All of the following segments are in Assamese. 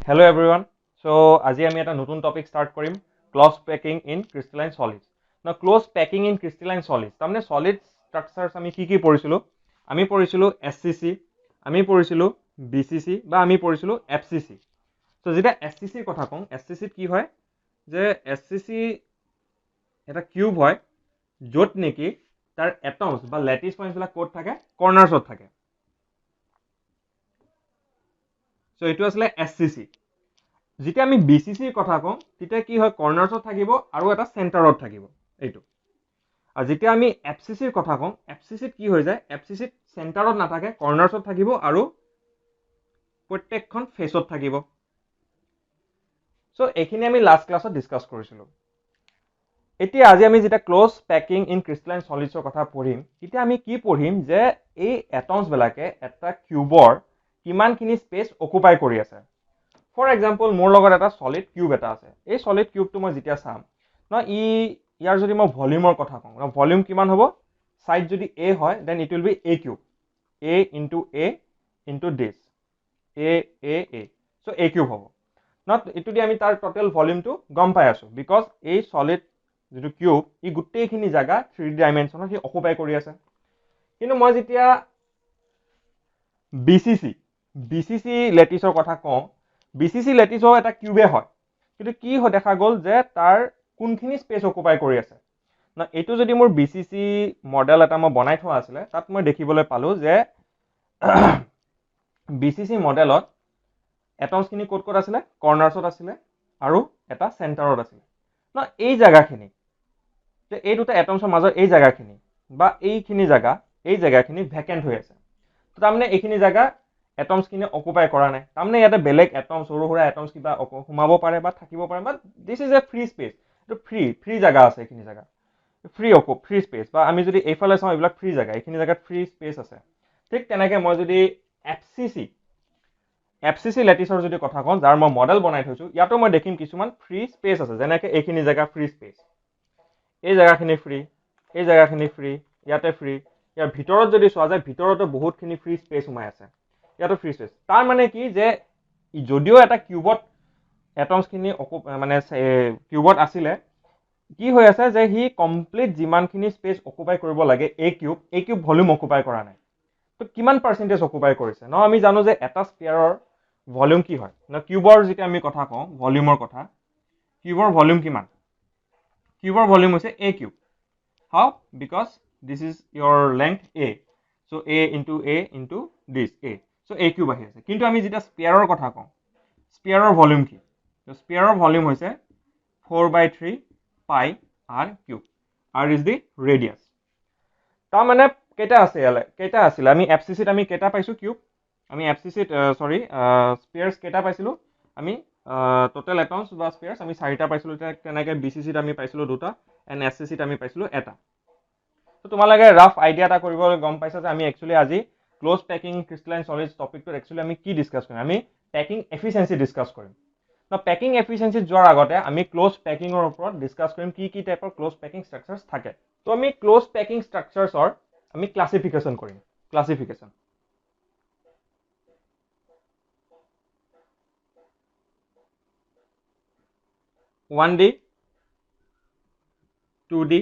Hello everyone. So আজি আমি এটা নতুন টপিক স্টাৰ্ট কৰিম ক্লজ পেকিং ইন ক্ৰিষ্টেলাইন সলিডছ। না ক্লজ পেকিং ইন ক্ৰিষ্টেলাইন সলিডছ তাৰমানে সলিড স্ট্ৰাকচাৰছ আমি কি পঢ়িছিলো? আমি পঢ়িছিলো এসসিসি, আমি পঢ়িছিলো বিসিসি বা আমি পঢ়িছিলো এফসিসি। সো যেটা এসসিসিৰ কথা কওঁ, এসসিসিত কি হয় যে এসসিসি এটা কিউব হয় য'ত নেকি তাৰ এটমছ বা ল্যাটিস পয়েন্টছবিলাক ক'ত থাকে? কৰ্নাৰ্ছত থাকে। সো এইটো আসলে এসসিসি। যেতিয়া আমি বিসিসিৰ কথা কওঁ তেতিয়া কি হয় কৰ্নাৰ্ছত থাকিব আৰু এটা চেণ্টাৰত থাকিব এইটো। আৰু যেতিয়া আমি এফসিসিৰ কথা কওঁ এফসিসিত কি হৈ যায় এফসিসিত চেণ্টাৰত নাথাকে কৰ্নাৰ্ছত থাকিব আৰু প্ৰত্যেকখন ফেচত থাকিব। সো এইখিনি আমি লাষ্ট ক্লাছত ডিসকাস কৰিছিলো। এতিয়া আজি আমি যেতিয়া ক্লোজ পেকিং ইন ক্ৰিষ্টেলাইন সলিডছৰ কথা পঢ়িম তেতিয়া আমি কি পঢ়িম যে এই এটমছবিলাকে এটা কিউবৰ কিমানখিনি স্পেচ অকুপাই কৰি আছে। ফৰ এক্সাম্পল মোৰ লগত এটা সলিড কিউব এটা আছে। এই সলিড কিউবটো মই যেতিয়া চাম ন ইয়াৰ যদি মই ভলিউমৰ কথা কওঁ ভলিউম কিমান হ'ব? সাইড যদি এ হয় then it will be a cube, uh into this A so a cube হ'ব। নট ইটো দি আমি তাৰ টোটাল ভলিউমটো গম পাই আছো বিকজ এই সলিড যেটো কিউব ই গোটেইখিনি জায়গা 3D ডাইমেনশনত সি অকুপাই কৰি আছে। কিন্তু মই যেতিয়া বিসিসি লেটিছৰ কথা কওঁ বিসিসি লেটিছও এটা কিউবে হয়, কিন্তু কি দেখা গ'ল যে তাৰ কোনখিনি স্পেচ অকুপাই কৰি আছে না এইটো যদি মোৰ বিসিসি মডেল এটা মই বনাই থোৱা আছিলে তাত মই দেখিবলৈ পালো যে বিসিসি মডেলত এটমছখিনি ক'ত ক'ত আছিলে কৰ্নাৰ্ছত আছিলে আৰু এটা চেণ্টাৰত আছিলে না এই জায়গাখিনি যে এই দুটা এটমছৰ মাজৰ এই জায়গাখিনি বা এইখিনি জায়গাখিনি ভেকেন্ট হৈ আছে। তো তাৰমানে এইখিনি জায়গা এটমছখিনি অকুপাই কৰা নাই, তাৰমানে ইয়াতে বেলেগ এটম সৰু সুৰা এটমছ কিবা সোমাব পাৰে বা থাকিব পাৰে বা this is a free space. এইটো ফ্ৰী জায়গা আছে, এইখিনি জায়গা ফ্ৰী স্পেচ বা আমি যদি এইফালে চাওঁ এইবিলাক ফ্ৰী জায়গা, এইখিনি জায়গাত ফ্ৰী স্পেচ আছে। ঠিক তেনেকে মই যদি এফসিসি লেটিছৰ যদি কথা কওঁ যাৰ মই মডেল বনাই থৈছো ইয়াতো মই দেখিম কিছুমান ফ্ৰী স্পেচ আছে, যেনেকে এইখিনি জায়গা ফ্ৰী স্পেচ, এই জায়গাখিনি ফ্ৰী, এই জায়গাখিনি ফ্ৰী, ইয়াতে ফ্ৰী, ইয়াৰ ভিতৰত যদি চোৱা যায় ভিতৰতো বহুতখিনি ফ্ৰী স্পেচ সোমাই আছে, ইয়াতো ফ্ৰী স্পেচ। তাৰ মানে কি যে যদিও এটা কিউবত এটমছখিনি মানে কিউবত আছিলে কি হৈ আছে যে হি কমপ্লিট যিমানখিনি স্পেচ অকুপাই কৰিব লাগে এই কিউব ভলিউম অকুপাই কৰা নাই। তো কিমান পাৰ্চেন্টেজ অকুপাই কৰিছে ন? আমি জানো যে এটা স্পিয়াৰৰ ভলিউম কি হয় না কিউবৰ যেতিয়া আমি কথা কওঁ ভলিউমৰ কথা, কিউবৰ ভলিউম কিমান? কিউবৰ ভলিউম হৈছে a cube. How? Because this is your length a, so a into this A, so a cube আহি আছে। কিন্তু আমি যেতিয়া স্পিয়াৰৰ কথা কওঁ স্পিয়াৰৰ ভলিউম কি? স্পিয়াৰৰ ভলিউম হৈছে 4/3 pi r cube. R is the radius. তাৰমানে কেইটা আছিলে আমি এফসিসিত আমি কেইটা পাইছো কিউব? আমি এফসিসিত স্পিয়াৰ্স কেইটা পাইছিলো? আমি টোটেল এটমছ বা স্পিয়াৰ্স আমি 4টা পাইছিলো। তেনেকে বিসিসিত আমি পাইছিলো 2টা এণ্ড এফসিসিত আমি পাইছিলো এটা। তো তোমালোকে ৰাফ আইডিয়া এটা কৰিব গম পাইছা যে আমি একচুৱেলি আজি ক্লোজ পেকিং ক্ৰিষ্টেলাইন সলিডছ টপিকটোত একচুৱেলি আমি কি ডিসকাস কৰিম? আমি পেকিং এফিচিয়েন্সি ডিসকাস কৰিম। না পেকিং এফিচিয়েন্সি যোৱাৰ আগতে আমি ক্লোজ পেকিংৰ ওপৰত ডিসকাস কৰিম কি টাইপৰ ক্লোজ পেকিং ষ্ট্ৰাকচাৰ্ছ থাকে। তো আমি ক্লোজ পেকিং ষ্ট্ৰাকচাৰ্ছৰ আমি ক্লাসিফিকেশন কৰিম। Classification 1D 2D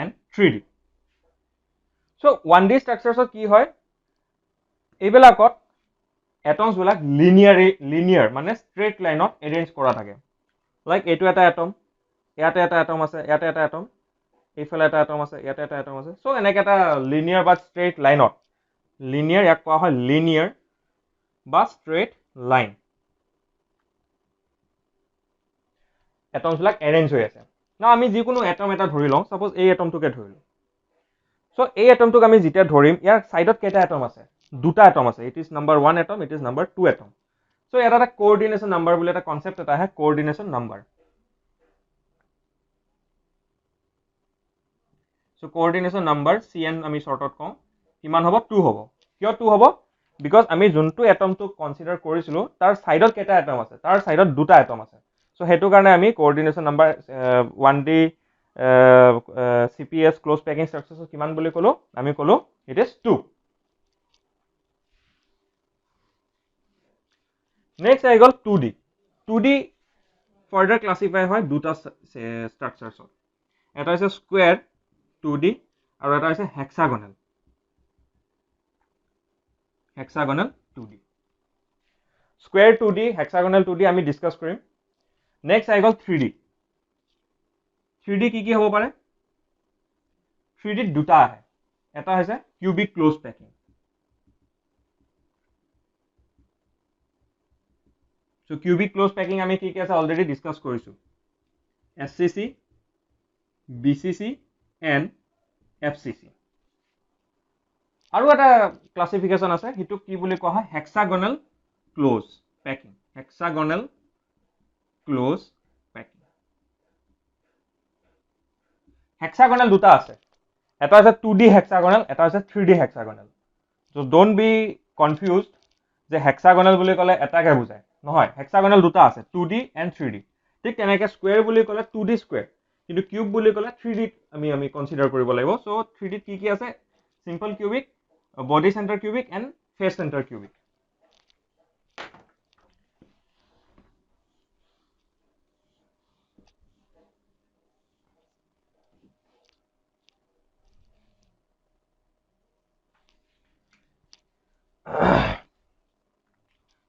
and 3D। So 1D ষ্ট্ৰাকচাৰ্ছত কি হয় এইবিলাকত এটমছবিলাক লিনিয়াৰ মানে ষ্ট্ৰেট লাইনত এৰেঞ্জ কৰা থাকে। লাইক এইটো এটা এটম, ইয়াতে এটা এটম আছে, ইয়াতে এটা এটম, এইফালে এটা এটম আছে, ইয়াতে এটা এটম আছে। সো এনেকে এটা লিনিয়াৰ বা ষ্ট্ৰেট লাইনত ইয়াক কোৱা হয় লিনিয়াৰ বা ষ্ট্ৰেট লাইন এটমছবিলাক এৰেঞ্জ হৈ আছে না। আমি যিকোনো এটম এটা ধৰি লওঁ, সাপোজ এই এটমটোকে ধৰিলো। সো এই এটমটোক আমি যেতিয়া ধৰিম ইয়াৰ সাইডত কেইটা এটম আছে? 2টা এটম আছে। It is number 1 atom, it is number 2 atom. So এটা কোঅৰ্ডিনেশ্যন নাম্বাৰ বুলি এটা কনসেপ্ট এটা আহে, coordination number. So coordination number CN আমি শৰ্টত কওঁ কিমান হ'ব? 2 হ'ব। কিয় 2 হ'ব? বিকজ আমি যোনটো এটমটোক কনসিডাৰ কৰিছিলো তাৰ সাইডত কেইটা এটম আছে? তাৰ সাইডত 2টা এটম আছে। সো হেতু কাৰণে আমি coordination number 1D CPS close packing structures কিমান বুলি ক'লো? আমি ক'লো ইট ইজ 2। নেক্সট আহি গ'ল 2D 2D ফাৰ্ডাৰ ক্লাছিফাই হয় দুটা ষ্ট্ৰাকচাৰ্ছত এটা হৈছে স্কুৱেৰ 2D আৰু এটা হৈছে হেক্সাগনেল 2D স্কুৱেৰ 2D হেক্সাগনেল 2D আমি ডিছকাছ কৰিম নেক্সট আহি গ'ল 3D 3D কি হ'ব পাৰে 3D দুটা আহে এটা হৈছে cubic close packing so cubic close packing আমি কি আছে অলৰেডি ডিছকাছ কৰিছো SCC BCC এণ্ড FCC আৰু এটা ক্লাছিফিকেশ্যন আছে সেইটো কি বুলি কোৱা হয় hexagonal close packing hexagonal close packing hexagonal দুটা আছে এটা হৈছে 2D হেক্সাগনেল এটা হৈছে 3D hexagonal so don't be confused যে হেক্সাগনেল বুলি ক'লে এটাকে বুজায় নহয় হেক্সাগনেল দুটা আছে 2D এণ্ড 3D ঠিক তেনেকৈ স্কুৱেৰ বুলি ক'লে 2D স্কুৱেৰ কিন্তু কিউব বুলি ক'লে 3D আমি কনচিডাৰ কৰিব লাগিব সো 3D কি আছে simple cubic body center cubic and face center cubic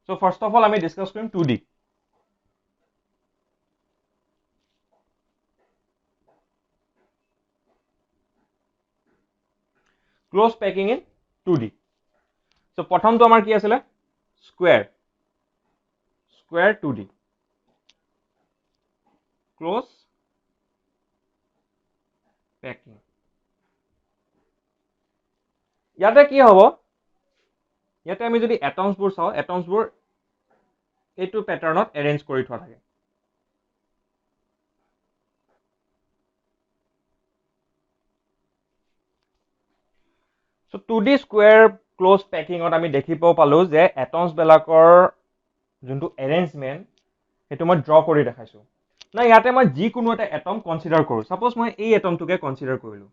so first of all আমি discuss কৰিম 2D close packing in 2D so প্ৰথমটো আমাৰ কি আছিলে square 2D close packing ইয়াতে কি হ'ব ইয়াতে আমি যদি এটমছবোৰ চাওঁ এটমছবোৰ এইটো প্যাটাৰ্নত এৰেঞ্জ কৰি থোৱা থাকে so 2D square close packing ত আমি দেখিব পালো যে এটমছ বিলাকৰ যোনটো এৰেঞ্জমেন্ট সেইটো মই ড্ৰ কৰি দেখাইছো না ইয়াতে মই যিকোনো এটা এটম কনসিডাৰ কৰো সাপোজ মই এই এটমটোকে কনসিডাৰ কৰিলো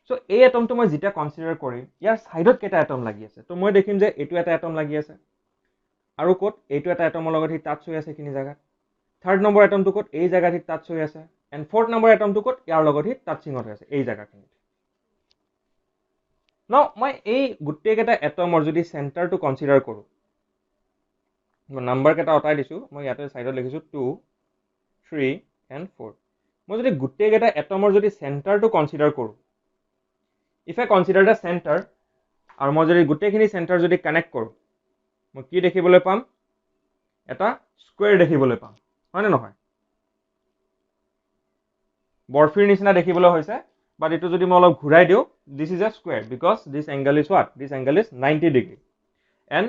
সো এই এটমটো মই যেতিয়া কনসিডাৰ কৰিম ইয়াৰ সাইডত কেটা এটম লাগি আছে তো মই দেখিম যে এইটো এটা এটম লাগি আছে আৰু কোট এইটো এটা এটমৰ লগত হি টাচ হৈ আছে কিনি জায়গা থাৰ্ড নম্বৰ এটমটো কোট এই জায়গাত হি টাচ হৈ আছে এণ্ড ফৰ্থ নম্বৰ এটমটো কোট ইয়াৰ লগত হি টাচিং হৈ আছে এই জায়গাখিনিত ন মই এই গুটেই কেটা এটমৰ যদি সেন্টাৰটো কনসিডাৰ কৰো মই নাম্বাৰ কেটা অটাই দিছো মই ইয়াতে সাইডত লিখিছো 2 3 and 4 মই যদি গুটেই কেটা এটমৰ যদি সেন্টাৰটো কনসিডাৰ কৰো if I consider the center আৰু মই যদি গুটেইখিনি সেন্টাৰ যদি কানেক্ট কৰো মই কি দেখিবলৈ পাম এটা স্কয়াৰ দেখিবলৈ পাম হয় না নহয় বৰফিৰ নিচিনা দেখিবলৈ হৈছে বাট এটো যদি মই অলপ ঘূৰাই দিও this is a square because this angle is what this angle is 90 degree and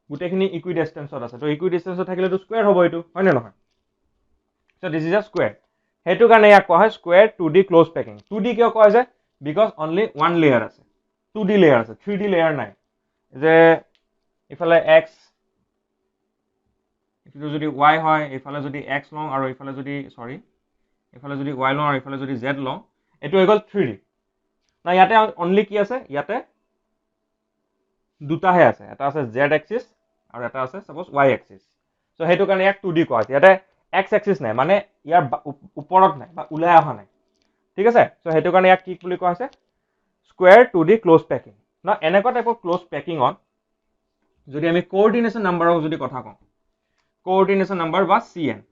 গুটেইখিনি ইকুইডিস্টেন্সত আছে তো ইকুইডিস্টেন্সত থাকিলে তো স্কয়াৰ হ'ব এটো হয় না নহয় so this is a square হেতু কাৰণে ইয়াক কোৱা হয় square 2D close packing 2D কিয় কোৱা যায় because only one layer আছে 2D layer আছে 3D layer নাই যে ইফালে x ইফালে যদি y হয় ইফালে যদি x লং আৰু ইফালে যদি সৰি ইফালে যদি y লং আৰু ইফালে যদি z লং এটো হৈ গল 3D না ইয়াতে only কি আছে ইয়াতে দুটাহে আছে এটা আছে z axis আৰু এটা আছে সাপোজ y axis সো হেতু কাৰণে ইয়াক 2D কোৱা হয় ইয়াতে x axis নাই মানে ইয়াৰ ওপৰত নাই বা উলাই অহা নাই ঠিক আছে সো হেতু কাৰণে ইয়াক কি বুলি কোৱা আছে স্কয়াৰ 2D ক্লোজ পেকিং না এনেকুৱা টাইপৰ ক্লোজ পেকিং অন যদি আমি কোঅৰ্ডিনেশন নাম্বাৰক যদি কথা কওঁ কোঅৰ্ডিনেশন নাম্বাৰ বা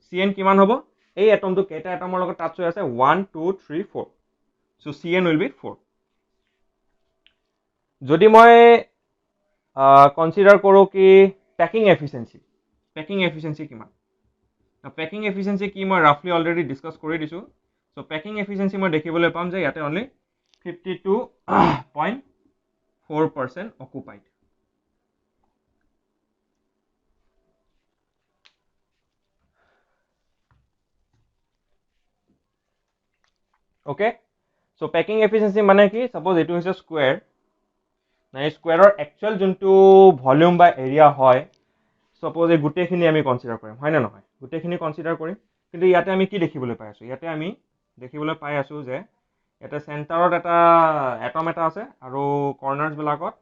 CN কিমান হ'ব এই এটমটো কেটা এটমৰ লগত টাচ হৈ আছে 1 2 3 4 সো CN will be 4 যদি মই কনসিডাৰ কৰো কি পেকিং এফিচিয়েন্সি কিমান পেকিং এফিচিয়েন্সি কি মই ৰাফলি অলৰেডি ডিসকাস কৰি দিছো সো পেকিং এফিচিয়েন্সি মই দেখিবলৈ পাম যে ইয়াতে only 52.4% occupied okay so packing efficiency মানে কি suppose এটো হৈছে স্কয়াৰ না এই স্কয়াৰৰ একচুয়াল যোনটো ভলিউম বা এৰিয়া হয় suppose এই গুটেইখিনি আমি কনসিডাৰ কৰিম হয় না নহয় গুটেইখিনি কনসিডাৰ কৰিম কিন্তু ইয়াতে আমি কি দেখিবলৈ পাই আছো ইয়াতে আমি দেখিবলৈ পাই আছো যে এটা সেন্টাৰত এটা এটম এটা আছে আৰু কৰ্নাৰছ বিলাকত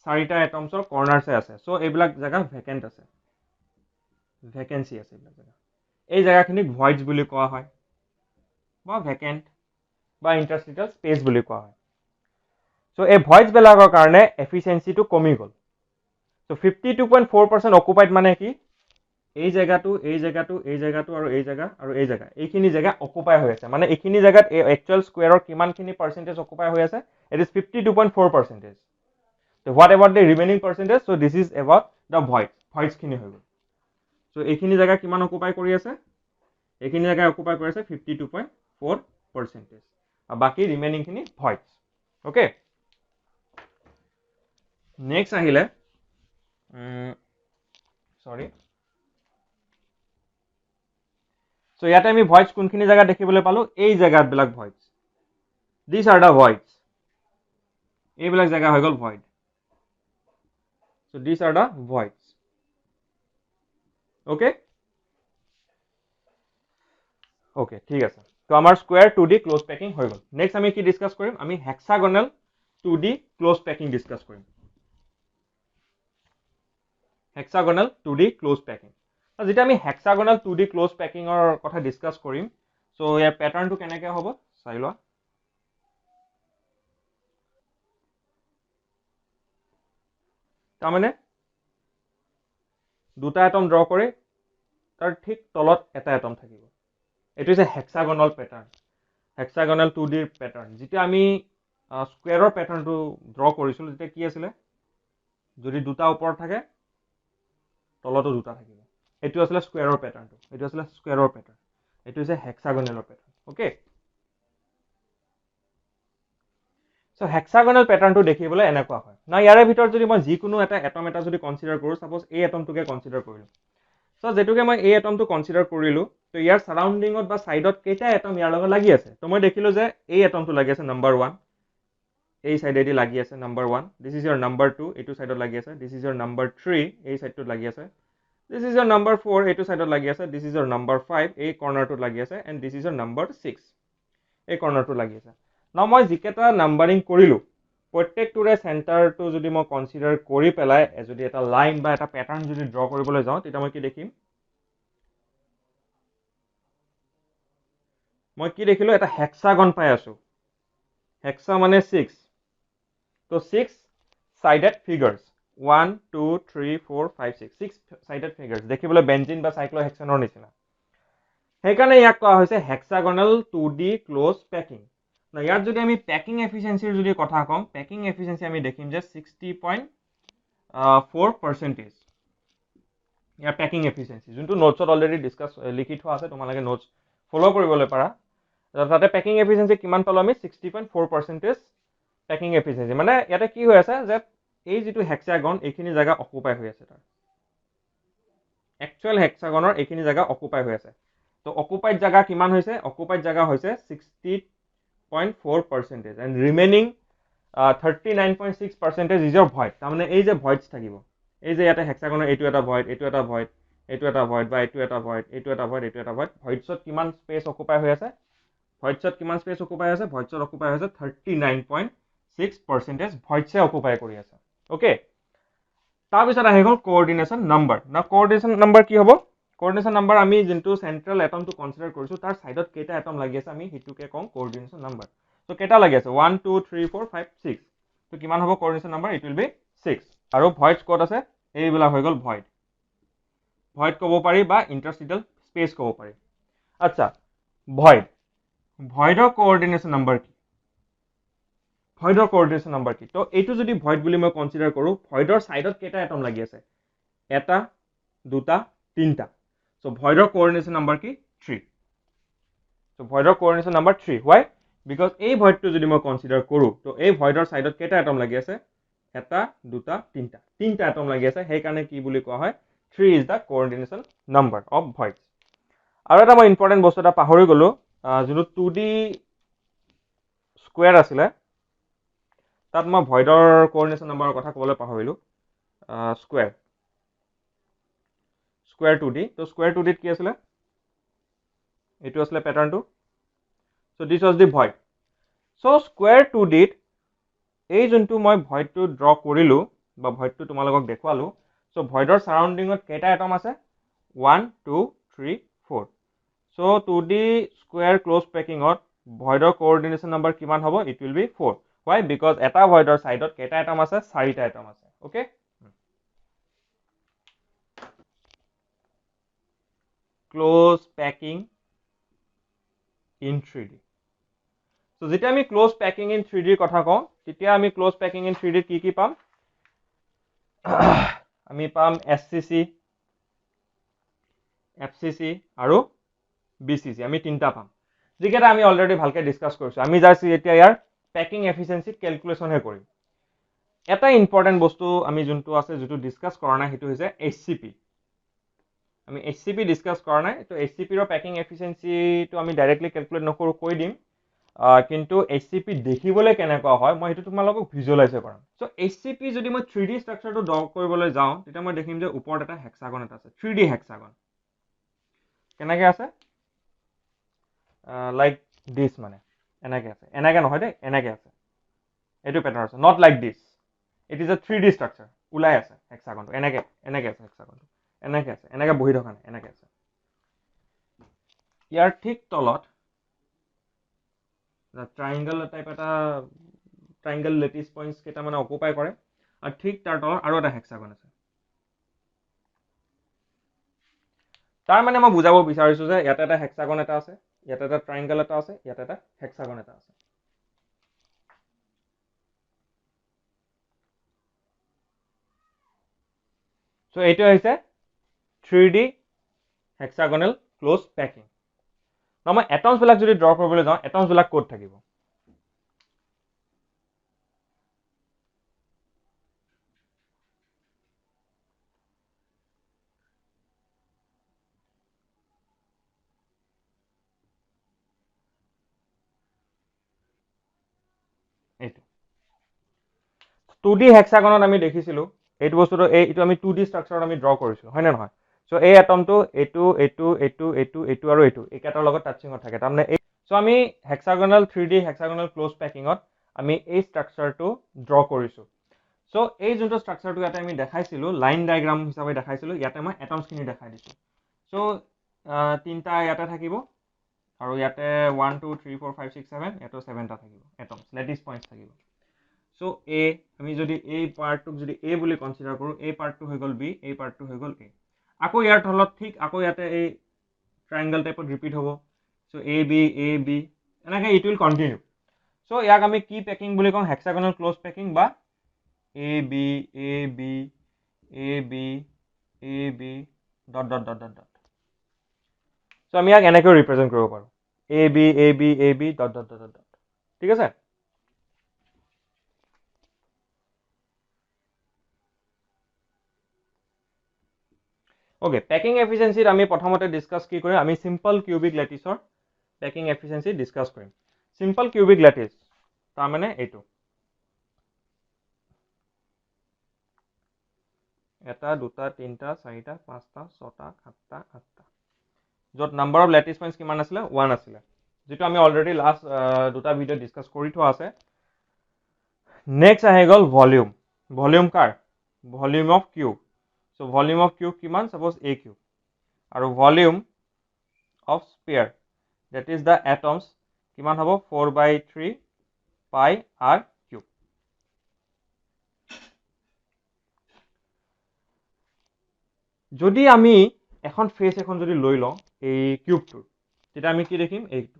4টা এটমছৰ কৰ্নাৰছে আছে সো এইবিলাক জায়গা ভেকেন্ট আছে ভেকেন্সি আছে এইবিলাক জায়গা এই জায়গাখিনিক ভয়েডস বুলি কোৱা হয় বা ভেকেন্ট বা ইন্টাৰষ্টিটিয়েল স্পেস বুলি কোৱা হয় সো এই ভয়েডস বিলাকৰ কাৰণে এফিচিয়েন্সিটো কমি গল সো 52.4% অকুপাইড মানে কি এই জায়গাটো আৰু এই জায়গা এইখিনি জায়গা অকুপাই হৈ আছে মানে এইখিনি জায়গাত একচুয়াল স্কয়াৰৰ কিমানখিনি পার্সেন্টেজ অকুপাই হৈ আছে it is 52.4%. So what about the remaining percentage? So this is about the voids খিনি হৈ গল so এইখিনি জায়গা কিমান অকুপাই কৰি আছে এইখিনি জায়গা অকুপাই কৰি আছে 52.4% আৰু বাকি ৰিমেইনিং খিনি voids okay next আহিলে sorry so ইয়াতে আমি voids কোনখিনি জায়গা দেখিবলৈ পালো এই জায়গাত বিলাক voids these are the voids এইবিলাক জায়গা হৈ গল void so these are the voids okay okay ঠিক আছে তো আমাৰ স্কয়াৰ 2D ক্লোজ প্যাকিং হৈ গল নেক্সট আমি কি ডিসকাস কৰিম আমি hexagonal 2D close packing discuss কৰিম হেক্সাগোনাল 2D ক্লোজ প্যাকিং যেতিয়া আমি হেক্সাগোনাল 2D ক্লোজ প্যাকিংৰ কথা ডিসকাস কৰিম সো ইয়াৰ প্যাটাৰ্নটো কেনেকৈ হ'ব চাই লোৱা তাৰমানে দুটা এটম ড্ৰ কৰি তাৰ ঠিক তলত এটা এটম থাকিব এটো হৈছে hexagonal pattern hexagonal 2D pattern যেতিয়া আমি স্কয়াৰৰ প্যাটাৰ্নটো ড্ৰ কৰিছিল তেতিয়া কি আছিল যদি দুটা ওপৰত থাকে তলতো দুটা থাকিব এটো আছিল স্কয়াৰৰ প্যাটাৰ্নটো এটো আছিল স্কয়াৰৰ প্যাটাৰ্ন এটো হৈছে হেক্সাগোনালৰ প্যাটাৰ্ন ওকে সো হেক্সাগোনাল প্যাটাৰ্নটো দেখিবলৈ এনেকুৱা হয় না ইয়াৰে ভিতৰত যদি মই যিকোনো এটা এটম এটা যদি কনসিডাৰ কৰো সাপোজ এই এটমটোকে কনসিডাৰ কৰিলো সো যেটুকে মই এই এটমটো কনসিডাৰ কৰিলো তো ইয়াৰ সাৰাউন্ডিংত বা সাইডত কেইটা এটম ইয়াৰ লগত লাগি আছে তো মই দেখিলো যে এই এটমটো লাগি আছে নাম্বাৰ 1 এই সাইডেদি লাগি আছে number 1 this is your number 2 এটো সাইডত লাগি আছে দিস ইজ ইয়োৰ নাম্বাৰ 3 এই সাইডটোত লাগি আছে দিস ইজ ইয়োৰ নাম্বাৰ 4 এটো সাইডত লাগি আছে দিস ইজ ইয়োৰ নাম্বাৰ 5 এই কৰ্নাৰটোত লাগি আছে and this is your number 6 এই কৰ্নাৰটোত লাগি আছে না মই যিকেটা নাম্বাৰিং কৰিলো প্ৰত্যেকটোৰে সেন্টাৰটো যদি মই কনসিডাৰ কৰি পেলাই যদি এটা লাইন বা এটা প্যাটাৰ্ন যদি ড্ৰ কৰিবলৈ যাওঁ তেতিয়া মই কি দেখিম মই কি দেখিলো এটা হেক্সাগন পাই আছো হেক্সা মানে 6 তো 6 সাইডেড ফিগাৰ্স 1 2 3 4 5 6 6 সাইডেড ফিগাৰ্স দেখিবলৈ বেনজিন বা সাইক্লোহেক্সেনৰ নিচিনা সেইকাৰণে ইয়াক কোৱা হৈছে হেক্সাগোনাল 2D ক্লোজ প্যাকিং না ইয়াত যদি আমি প্যাকিং এফিচিয়েন্সিৰ যদি কথা কম প্যাকিং এফিচিয়েন্সি আমি দেখিম যে 60.4% ইয়াৰ প্যাকিং এফিচিয়েন্সি যোনটো নোটছত অলৰেডি ডিসকাস লিখি থোৱা আছে তোমালোকে নোটছ ফলো কৰিবলৈ পাৰা তাতে প্যাকিং এফিচিয়েন্সি কিমান পালো আমি 60.4% প্যাকিং এফিচিয়েন্সি মানে ইয়াতে কি হৈ আছে যে এই যেটো হেক্সাগন এইখিনি জায়গা অকুপাই হৈ আছে তাৰ একচুয়াল হেক্সাগনৰ এইখিনি জায়গা অকুপাই হৈ আছে তো অকুপাইড জায়গা কিমান হৈছে অকুপাইড জায়গা হৈছে 60.4% and remaining 39.6% is your void তাৰমানে এই যে voids থাকিব এই যে ইয়াতে হেক্সাগনৰ এইটো এটা void এইটো এটা void এইটো এটা void বা এইটো এটা void এইটো এটা void এইটো এটা void voidsত কিমান স্পেস অকুপাই হৈ আছে voidsত কিমান স্পেস অকুপাই আছে voidsত অকুপাই হৈছে 39.6% voidsে অকুপাই কৰি আছে ওকে তাৰ পিছত আহি গল কোঅৰ্ডিনেশন নাম্বাৰ না কোঅৰ্ডিনেশন নাম্বাৰ কি হ'ব কোঅৰ্ডিনেশন নাম্বাৰ আমি যোনটো সেন্ট্ৰাল এটমটো কনসিডাৰ কৰিছো তাৰ সাইডত কেইটা এটম লাগি আছে আমি হিতুকে কম কোঅৰ্ডিনেশন নাম্বাৰ সো কেইটা লাগি আছে 1 2 3 4 5 6 তো কিমান হ'ব কোঅৰ্ডিনেশন নাম্বাৰ ইট উইল বি 6 আৰু ভয়েডস ক'ত আছে এইবিলাক হৈ গল ভয়েড ভয়েড ক'ব পাৰি বা ইন্টাৰষ্টিটিয়েল স্পেস ক'ব পাৰি আচ্ছা ভয়েডৰ কোঅৰ্ডিনেশন নাম্বাৰ কি ভয়েডৰ কোঅৰ্ডিনেশন নাম্বাৰ কি তো এইটো যদি ভয়েড বুলি মই কনসিডাৰ কৰো ভয়েডৰ সাইডত কেইটা এটম লাগি আছে এটা দুটা তিনটা সো ভয়েডৰ কোঅৰ্ডিনেশন নাম্বাৰ কি 3 সো ভয়েডৰ কোঅৰ্ডিনেশন নাম্বাৰ 3 why because এই ভয়েডটো যদি মই কনসিডাৰ কৰো তো এই ভয়েডৰ সাইডত কেইটা এটম লাগি আছে এটা দুটা তিনটা এটম লাগি আছে সেই কাৰণে কি বুলি কোৱা হয় 3 is the coordination number of voids আৰু এটা মই ইম্পৰ্টেন্ট বস্তু এটা পাহৰি গলো যোনটো 2D স্কয়াৰ আছিলে তাত মই ভয়েডৰ কোঅৰ্ডিনেশন নাম্বাৰৰ কথা ক'বলৈ পাহৰিলো স্কয়াৰ 2D তো স্কয়াৰ 2D কি আছিলে এটো আসলে প্যাটাৰ্নটো so this was the void so square 2D এই যোনটো মই ভয়েডটো ড্ৰ কৰিলো বা ভইডটো তোমালোকক দেখুৱালো সো ভইডৰ সাৰাউন্ডিংত কেইটা এটম আছে 1 2 3 4 সো 2D স্কয়াৰ ক্লোজ পেকিংত ভইডৰ কোঅৰ্ডিনেশন নাম্বাৰ কিমান হ'ব it will be 4 why because এটা ভইডৰ সাইডত কেইটা এটম আছে 4টা এটম আছে okay close packing in 3D so যেতিয়া আমি ক্লোজ পেকিং in 3D কথা কওঁ তেতিয়া আমি ক্লোজ পেকিং in 3D কি পাম আমি পাম SCC FCC আৰু BCC আমি তিনটা পাম যিকেইটা আমি অলৰেডি ভালকে ডিসকাস কৰিছো আমি জাস্ট এতিয়া ইয়াৰ পেকিং এফিচিয়েন্সি ক্যালকুলেশন হে কৰিম এটা ইম্পৰ্টেন্ট বস্তু আমি যোনটো আছে যেটো ডিসকাস কৰা নাই হেতু হৈছে HCP আমি HCP ডিসকাস কৰা নাই তো HCP ৰ পেকিং এফিচিয়েন্সি তো আমি ডাইৰেক্টলি ক্যালকুলেট নকৰো কৈ দিম কিন্তু HCP দেখিবলৈ কেনেকুৱা হয় মই হেতু তোমালোকক ভিজুৱালাইজ কৰাম সো HCP যদি মই 3D স্ট্ৰাকচাৰটো ড্ৰ কৰিবলৈ যাওঁ তেতিয়া মই দেখিম যে ওপৰত এটা হেক্সাগন এটা আছে 3D হেক্সাগন কেনেকৈ আছে লাইক দিস মানে এনেকৈ আছে এনেকৈ নহয় দে এনেকৈ আছে এটো প্যাটাৰ্ন আছে not like this it is a 3D structure উলাই আছে হেক্সাগনটো এনেকৈ আছে হেক্সাগনটো এনেকৈ আছে এনেকৈ বহি থকা নাই এনেকৈ আছে ইয়াৰ ঠিক তলত ট্ৰায়াঙ্গল টাইপ এটা ট্ৰায়াঙ্গল লেটিস পয়েন্টস কেটা মানে অকুপাই কৰে আৰু ঠিক তাৰ তলত আৰু এটা হেক্সাগন আছে তাৰ মানে মই বুজাব বিচাৰিছো যে ইয়াতে এটা হেক্সাগন এটা আছে ইয়াতে এটা ট্ৰায়াঙ্গল এটা আছে ইয়াতে এটা হেক্সাগন এটা আছে সো এইটো হৈছে 3D hexagonal close packing না মই এটমস বিলাক যদি ড্ৰ কৰিবলৈ যাওঁ এটমস বিলাক ক'ত থাকিব এইটো 2D হেক্সাগনত আমি দেখিছিলো এইটো বস্তুটো এইটো আমি 2D স্ট্ৰাকচাৰত আমি ড্ৰ কৰিছো হয় না নহয় সো এই এটমটো এইটো আৰু এইটো একেটাৰ লগত টাচিংত থাকে তাৰমানে সো আমি হেক্সাগনাল 3D হেক্সাগনাল ক্লোজ পেকিংত আমি এই স্ট্ৰাকচাৰটো ড্ৰ কৰিছো সো এই যোনটো স্ট্ৰাকচাৰটো ইয়াতে আমি দেখাইছিলো লাইন ডায়াগ্ৰাম হিচাপে দেখাইছিলো ইয়াতে মই এটমস খিনি দেখাই দিছো সো তিনটা ইয়াতে থাকিব আৰু ইয়াতে 1 2 3 4 5 6 7 এটো 7টা থাকিব এটমস লেটিস পয়েন্টস থাকিব সো এ আমি যদি এই পাৰ্টটোক যদি এ বুলি কনসিডাৰ কৰো এই পাৰ্টটো হৈ গল বি এই পাৰ্টটো হৈ গল এ আকৌ ইয়াৰ তলত ঠিক আকৌ ইয়াতে এই ট্ৰায়াঙ্গল টাইপত ৰিপিট হ'ব সো এ বি এনেকৈ ইট উইল কন্টিনিউ সো ইয়াক আমি কি পেকিং বুলি কওঁ হেক্সাগনাল ক্লোজ পেকিং বা A B dot dot dot dot dot so আমি ইয়াক এনেকৈ ৰিপ্ৰেজেন্ট কৰিব পাৰো A B dot dot dot dot ঠিক আছে ওকে পেকিং এফিচিয়েন্সিত আমি প্ৰথমতে ডিসকাস কি কৰিম আমি সিম্পল কিউবিক ল্যাটিসৰ পেকিং এফিচিয়েন্সি ডিসকাস কৰিম সিম্পল কিউবিক ল্যাটিস তাৰ মানে এইটো এটা দুটা তিনটা চাৰিটা পাঁচটা ছটা সাতটা আঠটা যত নাম্বাৰ অফ ল্যাটিস পয়েন্টস কিমান আছিল 1 আছিল যেটো আমি অলৰেডি লাষ্ট দুটা ভিডিও ডিসকাস কৰি থোৱা আছে নেক্সট আহি গল ভলিউম কাৰ volume of cube so volume of cube কিমান সাপোজ a কিউব আৰু volume of sphere that is the atoms কিমান হ'ব 4/3 pi r cube যদি আমি এখন ফেস এখন যদি লৈ লওঁ এই কিউবটো তেতিয়া আমি কি দেখিম এইটো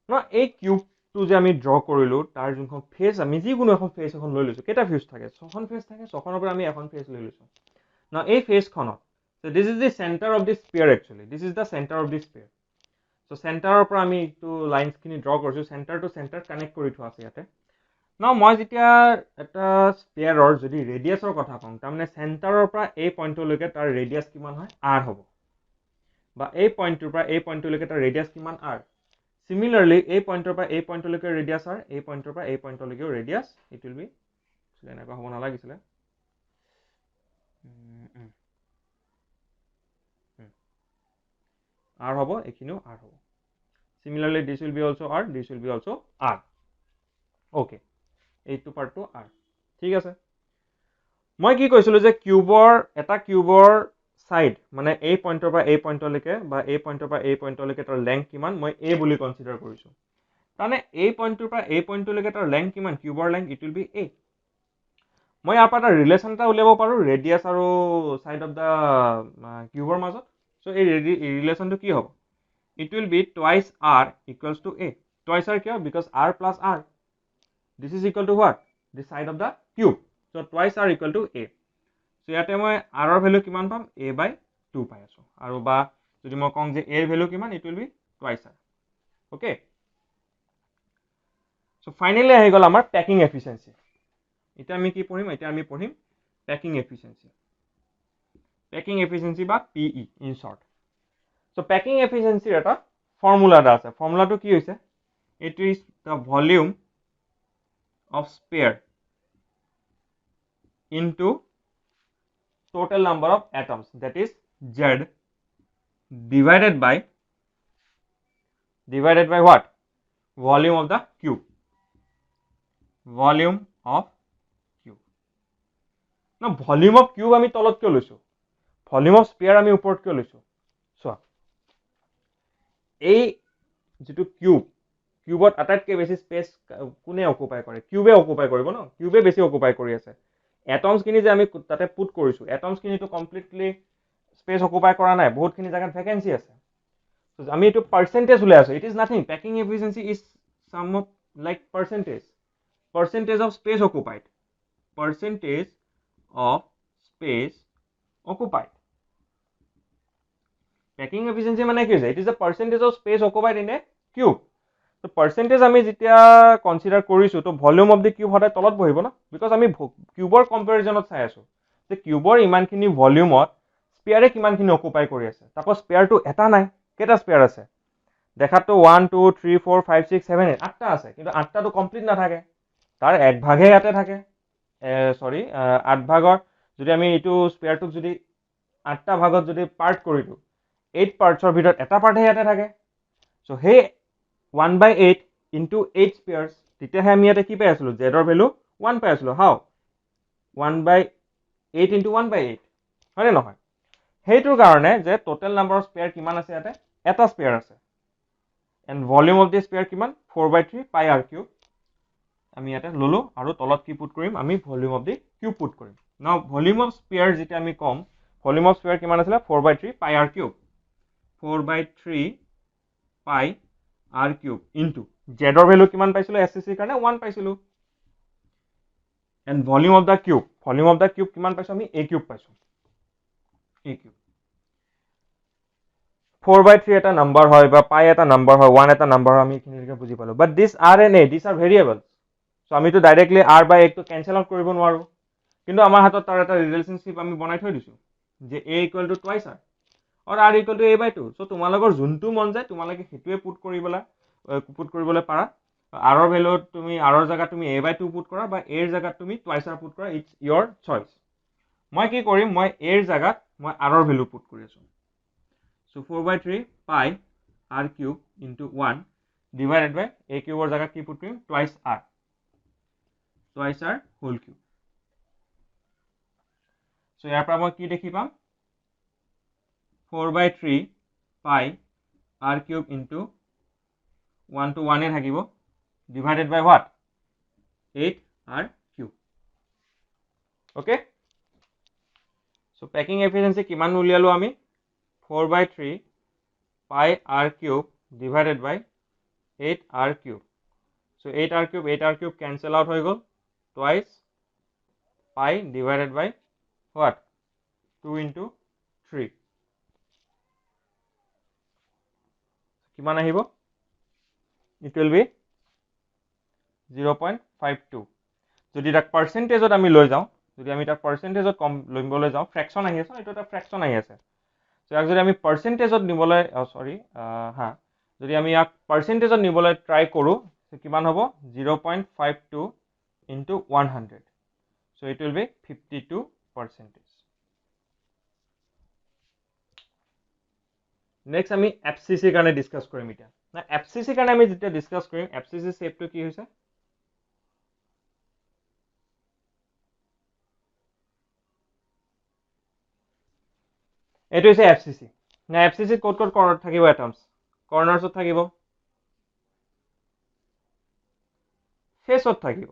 না এই কিউবটো যে আমি ড্ৰ কৰিলো তাৰ যোনখন ফেস আমি যিকোনো এখন ফেস এখন লৈ লৈছো কেটা ফেস থাকে ছখন ফেস থাকে ছখনৰ পৰা আমি এখন ফেস লৈ লৈছো না এই ফেসখনত so this is the center of the sphere actually this is the center of the sphere so center পৰা আমি এইটো লাইনস খিনি ড্ৰ কৰিছো center to center কানেক্ট কৰি থোৱা আছে ইয়াতে না মই যেতিয়া এটা স্ফিয়াৰৰ যদি ৰেডিয়াসৰ কথা কওঁ তাৰমানে চেণ্টাৰৰ পৰা এই পইণ্টলৈকে তাৰ ৰেডিয়াস কিমান হয় r হ'ব বা এই পইণ্টৰ পৰা এই পইণ্টলৈকে তাৰ ৰেডিয়াস কিমান r Similarly, a pointer by a pointer like radius are a pointer by a pointer like radius. It will be r hobo, ekino r hobo. Similarly, this will be also r. This will be also r. Okay, এইটো পাৰ্টটো আৰ। ঠিক আছে, মই কি কৈছিলোঁ যে এটা কিউবৰ ছাইড মানে এই পইণ্টৰ পৰা এই পইণ্টলৈকে বা এই পইণ্টৰ পৰা এই পইণ্টলৈকে তাৰ লেংথ কিমান মই এ বুলি কনচিডাৰ কৰিছোঁ। তাৰমানে এই পইণ্টটোৰ পৰা এই পইণ্টলৈকে তাৰ লেংথ কিমান, কিউবৰ লেংথ ইট উইল বি এ। মই ইয়াৰ পৰা এটা ৰিলেশ্যন এটা উলিয়াব পাৰোঁ ৰেডিয়াছ আৰু ছাইড অফ দ্য কিউবৰ মাজত। চ' এই ৰিলেশ্যনটো কি হ'ব, it will be twice r equals to a. Twice r কিয়, because r plus r, this is equal to what, the side of the cube. So' twice r equal to a. So' ইয়াতে মই আৰৰ ভেলু কিমান পাম, এ বাই 2 পাই আছোঁ। আৰু বা যদি মই কওঁ যে এৰ ভেলু কিমান, it will be twice R. Okay, so' finally আহি গ'ল আমাৰ পেকিং এফিচিয়েঞ্চি। এতিয়া আমি কি পঢ়িম, এতিয়া আমি পঢ়িম পেকিং এফিচিয়েঞ্চি। পেকিং এফিচিয়েঞ্চি বা পিই ইন শ্বৰ্ট। চ' পেকিং এফিচিয়েঞ্চিৰ এটা ফৰ্মুলা এটা আছে। ফৰ্মুলাটো কি হৈছে, it is the volume of spare into total number of atoms, that is Z, divided by what, volume of the cube, volume of cube. Now volume of cube আমি তলত কিয় লৈছো, ভলিউম অফ স্পেয়াৰ আমি ওপৰত কিয় লৈছো, চোৱা এই যিটো কিউবত আটাইতকৈ বেছি স্পেচ কোনে অকুপাই কৰে, কিউবে অকুপাই কৰিব ন, কিউবে বেছি অকুপাই কৰি আছে। এটমছখিনি যে আমি তাতে পুট কৰিছোঁ, এটমছখিনিতো কমপ্লিটলি স্পেচ অকুপাই কৰা নাই, বহুতখিনি জেগাত ভেকেঞ্চি আছে। আমি এইটো পাৰ্চেণ্টেজ উলাই আছো, it is nothing, packing efficiency is some of like percentage of space occupied, percentage of space occupied. Packing efficiency মানে কি হৈছে, it is the percentage of space occupied in a cube. তো পাৰ্চেণ্টেজ আমি যেতিয়া কনচিডাৰ কৰিছোঁ, তো ভলিউম অফ দি কিউব সদায় তলত বহিব ন, বিকজ আমি কিউবৰ কম্পেৰিজনত চাই আছোঁ যে কিউবৰ ইমানখিনি ভলিউমত স্পেয়াৰে কিমানখিনি অকুপাই কৰি আছে। তাকো স্পেয়াৰটো এটা নাই, কেইটা স্পেয়াৰ আছে, দেখাততো 1 2 3 4 5 6 7 8 8টা আছে, কিন্তু 8টাটো কমপ্লিট নাথাকে, তাৰ এক ভাগহে ইয়াতে থাকে। চৰি 8 ভাগৰ যদি আমি এইটো স্পেয়াৰটোক যদি 8টা ভাগত যদি পাৰ্ট কৰি দিওঁ, 8 পাৰ্টছৰ ভিতৰত এটা পাৰ্টহে ইয়াতে থাকে। চ' সেই 1/8 ইনটু 8 স্পেয়াৰ্ছ, তেতিয়াহে আমি ইয়াতে কি পাই আছিলোঁ, জেডৰ ভেলু 1 পাই আছিলোঁ। হাও 1/8 ইনটু 1/8, হয়নে নহয়? সেইটোৰ কাৰণে যে টোটেল নাম্বাৰ অফ স্পেয়াৰ কিমান আছে, ইয়াতে এটা স্পেয়াৰ আছে, and volume of the spare কিমান, 4/3 পাই আৰ কিউব আমি ইয়াতে ললো, আৰু তলত কি পুট কৰিম, আমি volume of the cube put কৰিম। নাও ভলিউম অফ স্পেয়াৰ যেতিয়া আমি কম, ভলিউম অফ স্পেয়াৰ কিমান আছিলে, 4/3 pi r cube, 4/3 pi r cube into জেডৰ value কিমান পাইছিলোঁ, এছ চি চিৰ কাৰণে 1 পাইছিলোঁ, and volume of the cube কিমান পাইছোঁ আমি, এ কিউব পাইছোঁ, এ কিউব। 4/3 এটা নাম্বাৰ হয়, বা পাই এটা নাম্বাৰ হয়, 1 এটা নাম্বাৰ হয়, আমি এইখিনিলৈকে বুজি পালোঁ। But this r and a, this r variable. So' আমিতো ডাইৰেক্টলি আৰ বাই একটো কেঞ্চেল আউট কৰিব নোৱাৰোঁ, কিন্তু আমাৰ হাতত তাৰ এটা ৰিলেশ্যনশ্বিপ আমি বনাই থৈ দিছোঁ যে a equal to twice R আৰু আৰ ইকুৱেল টু a/2। চ' তোমালোকৰ যোনটো মন যায় তোমালোকে সেইটোৱে পুট কৰিবলৈ পাৰা। আৰৰ ভেলুত তুমি আৰৰ জেগাত তুমি a/2 পুট কৰা, বা এৰ জেগাত তুমি টুৱাইচ আৰ পুট কৰা, ইটছ ইয়ৰ চইচ। মই কি কৰিম, মই এৰ জেগাত মই আৰৰ ভেলু পুট কৰি আছোঁ। চ' 4/3 pi r cube into 1 divided বাই এ কিউবৰ জেগাত কি পুট কৰিম, টুৱাইচ আৰ হোল কিউব। চ' ইয়াৰ পৰা মই কি দেখি পাম, 4/3 pi r cube into 1 to 1 থাকিব, divided by what, 8 r cube. Okay, so' packing efficiency কিমান উলিয়ালো আমি, 4/3 pi r cube divided by 8 r cube. So' 8 r cube cancel out হৈ গ'ল, টুৱাইচ পাই ডিভাইডেড বাই হোৱাট, 2 into 3, কিমান আহিব, ইট উইল বি 0.52। যদি তাক পাৰ্চেণ্টেজত আমি লৈ যাওঁ, যদি আমি তাক পাৰ্চেণ্টেজত ল'বলৈ যাওঁ, ফ্ৰেকশ্যন আহি আছে, এইটো এটা ফ্ৰেকশ্যন আহি আছে। চ' ইয়াক যদি আমি পাৰ্চেণ্টেজত নিবলৈ যদি আমি ইয়াক পাৰ্চেণ্টেজত নিবলৈ ট্ৰাই কৰোঁ, কিমান হ'ব, 0.52 into 100। So' it will B 52%। Next আমি FCC কাৰণে ডিছকাছ কৰিম এতিয়া। FCC কাৰণে আমি যেতিয়া ডিছকাছ কৰিম, FCC শ্বেপটো কি হৈছে, এইটো হৈছে FCC না FCC ক'ত ক'ত কৰ্নাৰ থাকিব এটমছ কৰ্নাৰ্ছত থাকিব ফেছত থাকিব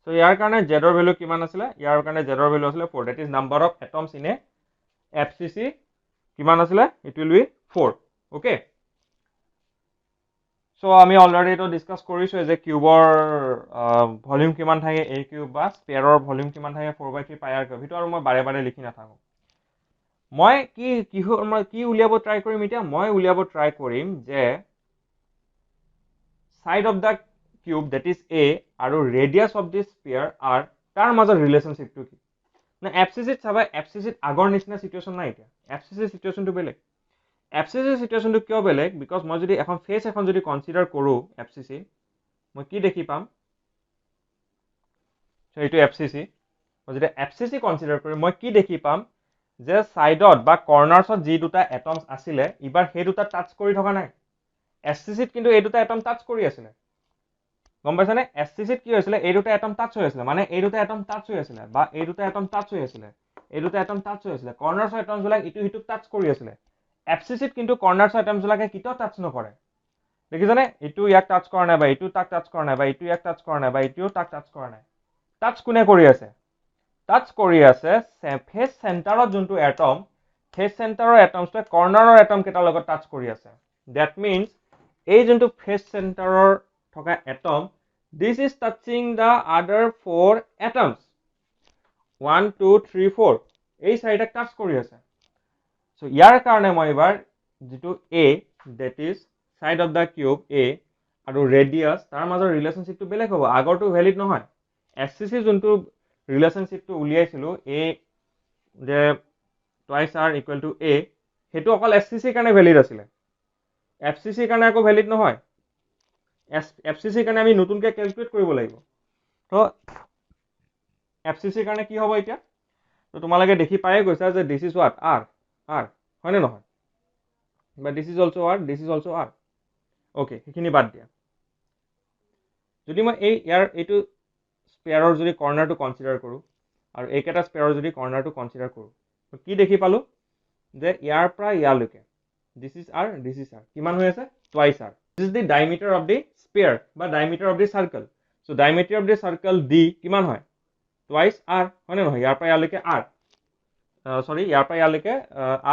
So ইয়াৰ কাৰণে z ৰ ভ্যালু কিমান আছিল ইয়াৰ কাৰণে z ৰ ভ্যালু আছিল 4 that is number of atoms in a FCC কিমান আছিল it will be 4 okay so আমি অলৰেডি তো ডিসকাস কৰিছো যে কিউবৰ ভলিউম কিমান থাকে a কিউব বা স্ফিয়াৰৰ ভলিউম কিমান থাকে 4/3 পাই r কিউব হিটো আৰু মই বাৰে বাৰে লিখি নাথাকো মই কি উলিয়াব ট্ৰাই কৰিম এতিয়া মই উলিয়াব ট্ৰাই কৰিম যে side of the cube that is a আৰু radius of the sphere r তাৰ মাজৰ ৰিলেশনশিপটো কি না FCC চাবা FCC আগৰ নিচিনা সিচুৱেশন নাই এতিয়া FCC সিচুৱেশনটো বেলেগ FCC সিচুৱেশনটো কিয় বেলেগ বিকজ মই যদি এখন ফেস এখন যদি কনসিডাৰ কৰো FCC মই কি দেখি পাম সো এইটো FCC মই যদি FCC কনসিডাৰ কৰি মই কি দেখি পাম যে সাইডত বা কৰ্নাৰছত যি দুটা এটমছ আছিল ইবাৰ সেই দুটা টাচ কৰি থকা নাই FCC কিন্তু এই দুটা এটম টাচ কৰি আছিল গম পাইছানে FCC কি হৈছিল এই দুটা এটম টাচ হৈ আছিল মানে এই দুটা এটম টাচ হৈ আছিল বা এই দুটা এটম টাচ হৈ আছিল এই দুটা এটম টাচ হৈ আছিল কৰ্নাৰছ এটমছ বিলাক ইটো হিটো টাচ কৰি আছিল FCC কিন্তু কৰ্নাৰছ এটমছ বিলাকে কিটো টাচ নকৰে দেখিছানে ইটো ইয়াক টাচ কৰা নাই বা ইটো তাক টাচ কৰা নাই বা ইটো ইয়াক টাচ কৰা নাই বা ইটো তাক টাচ কৰা নাই টাচ কোনে কৰি আছে টাচ কৰি আছে ফেস সেন্টাৰত যোনটো এটম ফেস সেন্টাৰৰ এটমছটো কৰ্নাৰৰ এটম কেটাৰ লগত টাচ কৰি আছে দ্যাট মিন্স এই যোনটো ফেস সেন্টাৰৰ থকা atom this is touching the other four atoms 1 2 3 4 এই চাৰিটা টাচ কৰি আছে so ইয়াৰ কাৰণে মই এবাৰ যেটো a that is side of the cube a আৰু radius তাৰ মাজৰ ৰিলেশনশিপটো বেলেগ হ'ব আগৰটো ভ্যালিড নহয় FCC যোনটো ৰিলেশনশিপটো উলিয়াইছিল a যে twice r equal to a হেতু অকল FCC কাৰণে ভ্যালিড আছিল FCC কাৰণে আকৌ ভ্যালিড নহয় FCC কাৰণে আমি নতুনকে ক্যালকুলেট কৰিব লাগিব তো FCC কাৰণে কি হ'ব এতিয়া তো তোমালোকে দেখি পায়ে গৈছা যে this is what r হয় নে নহয় বা this is also r okay সেইখিনি বাদ দিয়া যদি মই এই ইয়াৰ এইটো স্পেয়াৰৰ যদি কৰ্নাৰটো কনসিডাৰ কৰো আৰু এইকেটা স্পেয়াৰৰ যদি কৰ্নাৰটো কনসিডাৰ কৰো তো কি দেখি পালো যে ইয়াৰ পৰা ইয়ালৈকে this is r কিমান হৈ আছে twice r this is the diameter of the sphere বা diameter of the circle so diameter of the circle d কিমান হয় twice r হয় নে নহয় ইয়াৰ পৰা ইয়ালৈকে r সৰি ইয়াৰ পৰা ইয়ালৈকে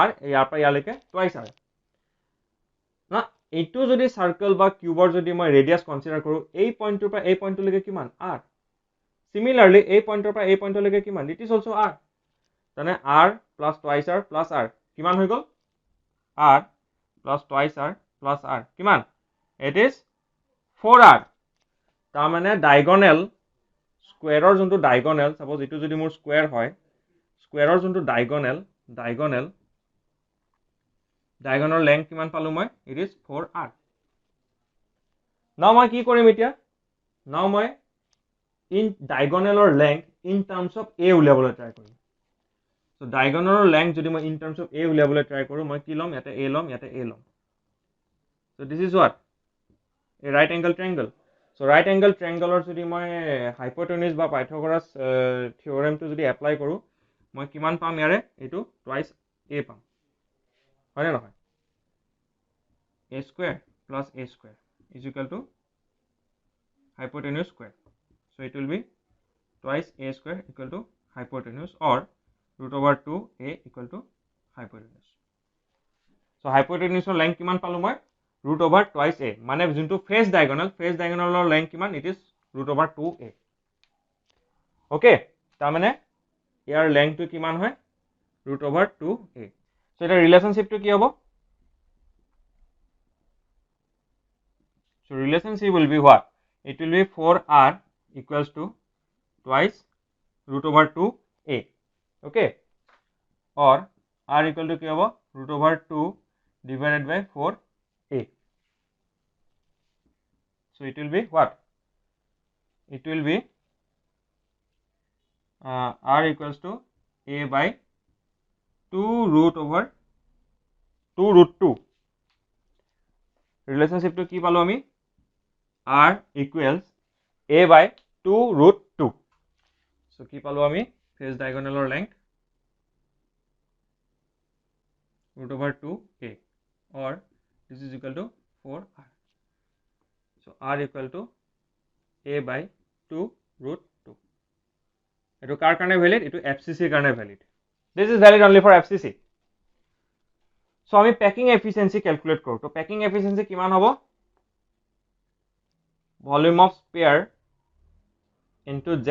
r ইয়াৰ পৰা ইয়ালৈকে twice r না এইটো যদি সাৰ্কেল বা কিউবৰ যদি মই ৰেডিয়াস কনসিডাৰ কৰো এই পইণ্টৰ পৰা এই পইণ্টলৈকে কিমান r সিমিলাৰলি এই পইণ্টৰ পৰা এই পইণ্টলৈকে কিমান ইট ইজ অলসো r তানে r plus twice r plus r কিমান হৈ গল r plus twice r plus r কিমান it is 4r তাৰ মানে ডায়াগোনাল স্কয়াৰৰ যোনটো ডায়াগোনাল সাপোজ ইটো যদি মোৰ স্কয়াৰ হয় স্কয়াৰৰ যোনটো ডায়াগোনাল লেংথ কিমান পালো মই it is 4r নাও মই কি কৰিম এতিয়া নাও মই in diagonalৰ length in terms of a উলিয়াবলৈ ট্ৰাই কৰিম so diagonalৰ length যদি মই in terms of a উলিয়াবলৈ ট্ৰাই কৰো মই কি লম ইয়াতে a লম so this is what a right angle triangle so right angle triangle যদি মই hypotenuse বা Pythagoras theorem টো যদি এপ্লাই কৰো মই কিমান পাম ইয়াৰে এটো twice a পাম হয় না নহয় a square plus a square is equal to hypotenuse square so it will be twice a square equal to hypotenuse or root over 2a equal to hypotenuse so hypotenuse length কিমান পালো মই root over twice a মানে যোনটো face diagonal length কিমান it is root over 2a okay তাৰ মানে ইয়াৰ length টো কিমান হয় root over 2a so এটা ৰিলেশনশিপ টো কি হ'ব so relationship will be what it will be 4r equals to twice root over 2a okay or r equal to কি হ'ব root over 2 divided by 4a so it will be what it will be r equals to a by 2 root over 2 root 2 relationship to কি পালো আমি r equals a by 2 root 2 so কি পালো আমি face diagonal length root over 2a, or this is equal to 4r. So r equal to a by 2 root 2. Etu kar karone valid? Etu FCC karone valid. This is valid only for FCC. So ami packing efficiency calculate koru. To packing efficiency kiman hobo? Volume of sphere into Z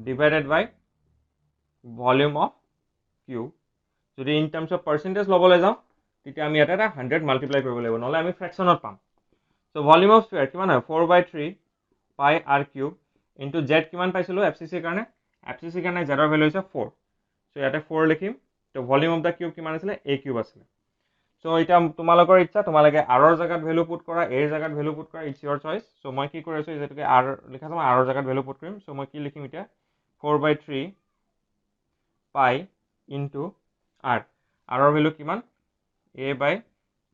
divided by volume of cube. যদি in terms of percentage লবলৈ যাওঁ তেতিয়া আমি এটা 100 মাল্টিপ্লাই কৰিব লাগিব, নহলে আমি ফ্ৰেকশনত পাম। সো ভলিউম অফ স্ফিয়াৰ কিমান হয় 4/3 পাই r কিউব ইনটু z কিমান পাইছিলো FCC কাৰণে, FCC কাৰণে z ৰ ভ্যালু হৈছে 4। সো ইয়াতে 4 লিখিম। তো ভলিউম অফ দা কিউব কিমান আছিল a কিউব আছিল। সো এটা তোমালোকৰ ইচ্ছা, তোমালোকে r ৰ জায়গাত ভ্যালু পুট কৰা, a ৰ জায়গাত ভ্যালু পুট কৰা, ইটস ইয়োৰ চইচ। সো মই কি কৰি আছো যেতুকে r লিখা আছে, মই r ৰ জায়গাত ভ্যালু পুট কৰিম। সো মই কি লিখিম এতিয়া 4/3 পাই ইনটু r, r ৰ ভ্যালু কিমান a by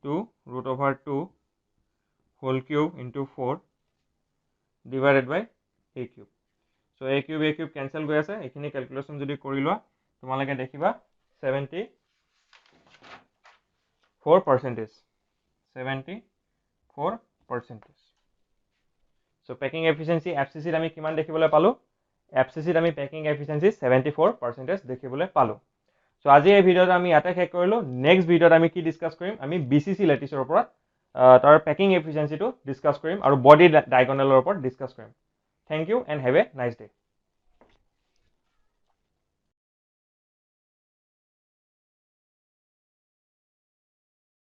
2 root over 2 whole cube into 4 divided by a cube. So a cube cancel গৈ আছে, এইখিনি ক্যালকুলেশন যদি কৰি লোৱা তোমালোকে দেখিবা 74%। 74%। So packing efficiency FCC ত আমি কিমান দেখিবলৈ পালো? FCC ত আমি packing efficiency 74% দেখিবলৈ পালো। So আজি এই ভিডিওত আমি ইয়াতে শেষ কৰিলো। নেক্সট ভিডিওত আমি কি ডিসকাস কৰিম? আমি BCC লেটিছৰ ওপৰত তাৰ পেকিং এফিচিয়েন্সিটো ডিসকাস কৰিম আৰু বডি ডায়াগোনালৰ ওপৰত ডিসকাস কৰিম। Thank you and have a nice day.